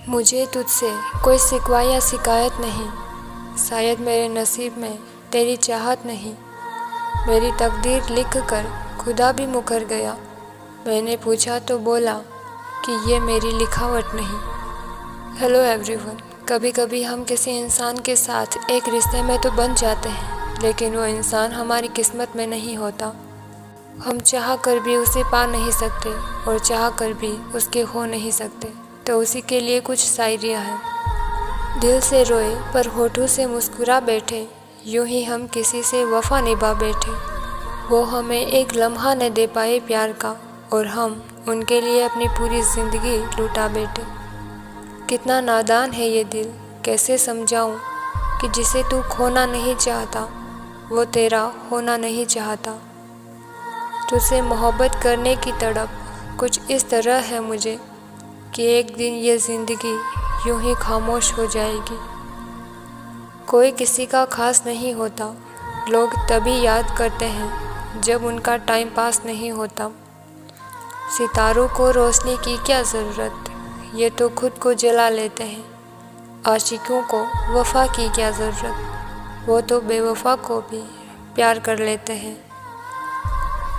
मुझे तुझसे कोई शिकवा या शिकायत नहीं। शायद मेरे नसीब में तेरी चाहत नहीं। मेरी तकदीर लिख कर खुदा भी मुकर गया। मैंने पूछा तो बोला कि ये मेरी लिखावट नहीं। Hello everyone. कभी कभी हम किसी इंसान के साथ एक रिश्ते में तो बन जाते हैं, लेकिन वो इंसान हमारी किस्मत में नहीं होता। हम चाह कर भी उसे पा नहीं सकते और चाह कर भी उसके हो नहीं सकते। तो उसी के लिए कुछ शायरियाँ हैं। दिल से रोए पर होठों से मुस्कुरा बैठे, यूं ही हम किसी से वफा निभा बैठे। वो हमें एक लम्हा न दे पाए प्यार का, और हम उनके लिए अपनी पूरी ज़िंदगी लुटा बैठे। कितना नादान है ये दिल, कैसे समझाऊं कि जिसे तू खोना नहीं चाहता वो तेरा होना नहीं चाहता। तुझसे मोहब्बत करने की तड़प कुछ इस तरह है मुझे कि एक दिन ये ज़िंदगी यूं ही खामोश हो जाएगी। कोई किसी का खास नहीं होता, लोग तभी याद करते हैं जब उनका टाइम पास नहीं होता। सितारों को रोशनी की क्या ज़रूरत, ये तो खुद को जला लेते हैं। आशिकों को वफ़ा की क्या ज़रूरत, वो तो बेवफ़ा को भी प्यार कर लेते हैं।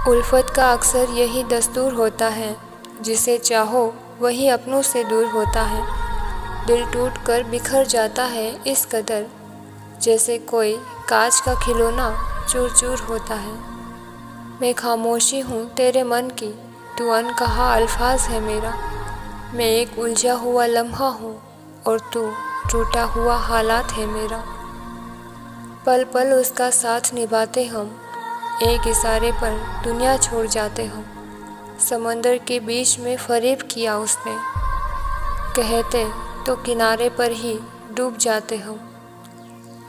उल्फत का अक्सर यही दस्तूर होता है, जिसे चाहो वही अपनों से दूर होता है। दिल टूट कर बिखर जाता है इस कदर, जैसे कोई कांच का खिलौना चूर चूर होता है। मैं खामोशी हूँ तेरे मन की, तू अनकहा अल्फाज है मेरा। मैं एक उलझा हुआ लम्हा हूँ और तू टूटा हुआ हालात है मेरा। पल पल उसका साथ निभाते हम, एक इशारे पर दुनिया छोड़ जाते हम। समंदर के बीच में फरेब किया उसने, कहते तो किनारे पर ही डूब जाते हम।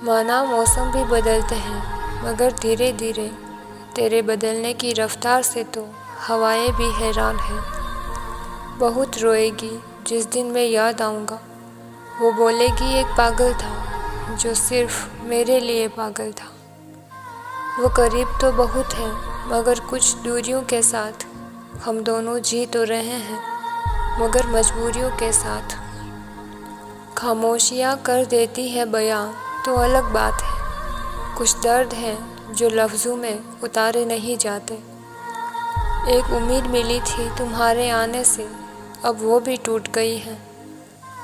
माना मौसम भी बदलते हैं, मगर धीरे धीरे तेरे बदलने की रफ्तार से तो हवाएं भी हैरान हैं। बहुत रोएगी जिस दिन मैं याद आऊँगा, वो बोलेगी एक पागल था जो सिर्फ मेरे लिए पागल था। वो करीब तो बहुत है, मगर कुछ दूरियों के साथ हम दोनों जी तो रहे हैं, मगर मजबूरियों के साथ। खामोशियाँ कर देती है बयां तो अलग बात है। कुछ दर्द है जो लफ्ज़ों में उतारे नहीं जाते। एक उम्मीद मिली थी तुम्हारे आने से, अब वो भी टूट गई है।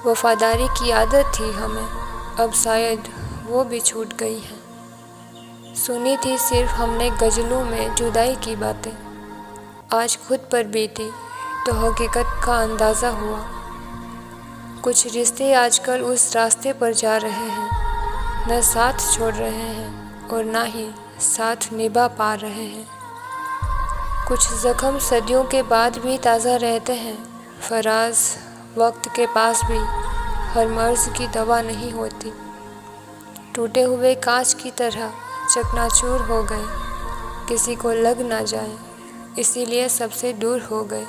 वफादारी की आदत थी हमें, अब शायद वो भी छूट गई है। सुनी थी सिर्फ हमने गज़लों में जुदाई की बातें, आज खुद पर बीती तो हकीकत का अंदाज़ा हुआ। कुछ रिश्ते आजकल उस रास्ते पर जा रहे हैं, न साथ छोड़ रहे हैं और ना ही साथ निभा पा रहे हैं। कुछ ज़ख्म सदियों के बाद भी ताज़ा रहते हैं। फराज वक्त के पास भी हर मर्ज़ की दवा नहीं होती। टूटे हुए कांच की तरह चकनाचूर हो गए, किसी को लग ना जाए इसीलिए सबसे दूर हो गए।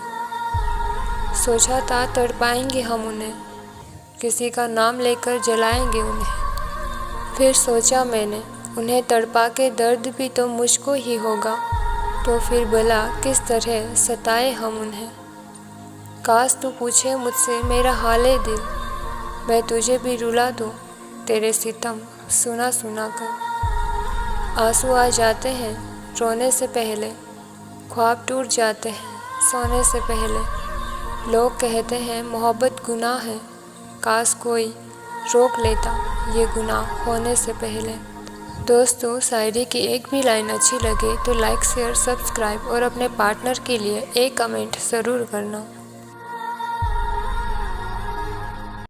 सोचा था तड़पाएंगे हम उन्हें, किसी का नाम लेकर जलाएंगे उन्हें। फिर सोचा मैंने उन्हें तड़पा के दर्द भी तो मुझको ही होगा, तो फिर भला किस तरह सताए हम उन्हें। काश तू पूछे मुझसे मेरा हाले दिल, मैं तुझे भी रुला दूँ तेरे सितम सुना सुना कर। आंसू आ जाते हैं रोने से पहले, ख्वाब टूट जाते हैं सोने से पहले। लोग कहते हैं मोहब्बत गुनाह है, काश कोई रोक लेता ये गुनाह होने से पहले। दोस्तों, शायरी की एक भी लाइन अच्छी लगे तो लाइक शेयर सब्सक्राइब और अपने पार्टनर के लिए एक कमेंट ज़रूर करना।